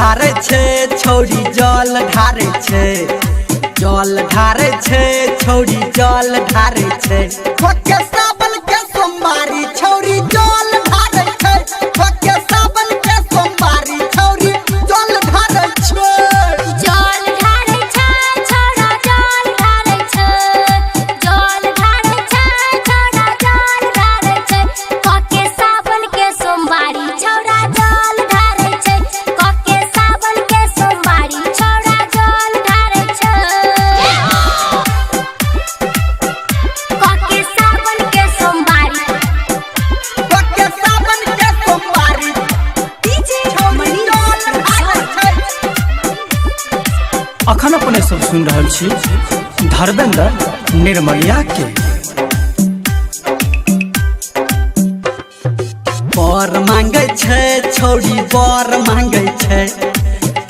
ढारे छे छौरी जल ढारे छे जल ढारे छे छौरी जल ढारे छे के सावन के सोमवारी छौरी जल ढारे छे के सावन के सोमवारी छौरी जल ढारे छे जल ढारे छे छोरा जल ढारे छे जल ढारे छे छोरा जल ढारे छे के सावन के सोमवारी छोरा जल ढारे छे के सावन के सोमवारी छोरा जल ढारे छे के सावन के सोमवारी के सावन के सोमवारी डीजे छौरी जल ढारे छे। अखन अपने सब सुन रहल छी धर्मेंद्र निर्मलिया के। बर मांगे छे छौरी बर मांगे छे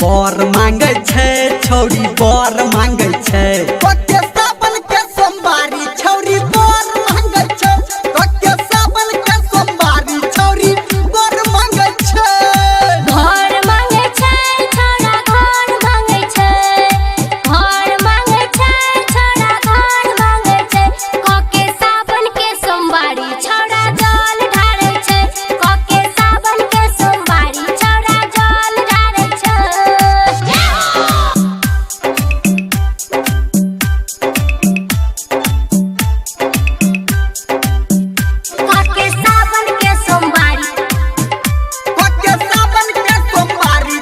बर मांगे छे छौरी बर मांगे छे के सावन के सोमवारी छौरी बर मांगे छे के सावन के सोमवारी छौरी बर मांगे छे घर मांगे छे छोरा घर मांगे छे घर मांगे छे छोरा घर मांगे छे के सावन के सोमवारी छोरा जल ढारे छे के सावन के सोमवारी छोरा जल ढारे छे के सावन के सोमवारी के सावन के सोमवारी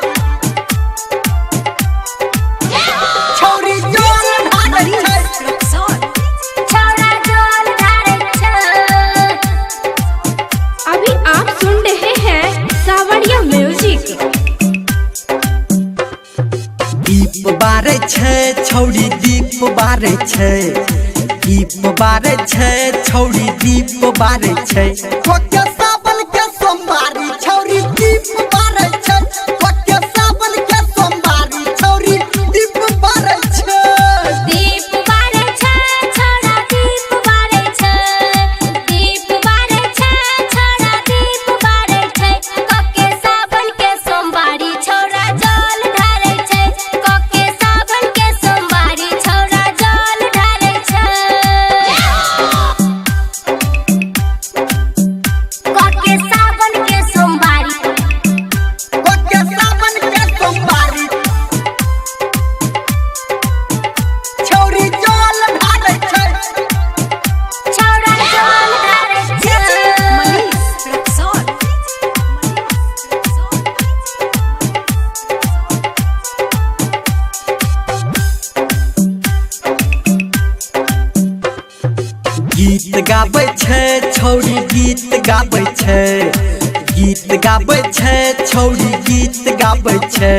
छौरी जल ढारे छे छोरा जल ढारे छे। अभी आप सुन रहे हैं सावरिया म्यूजिक। दीप बारे छे छौरी दीप बारे छे दीप बारे छे छौरी दीप बारे छे के सावन के सोमवारी छौरी दीप बारे छे के सावन के सोमवारी छौरी दीप बारे छे दीप बारे छे छोरा दीप बारे छे दीप बारे छे छोरा दीप बारे छे के सावन के सोमवारी छोरा जल ढारे छे के सावन के सोमवारी छोरा जल ढारे छे के सावन के सोमवारी के सावन के सोमवारी छौरी जल ढारे छे छोरा जल ढारे छे गीत गाबै छे छौरी गीत गाबै छे गीत गाबै छे छौरी गीत गाबै छे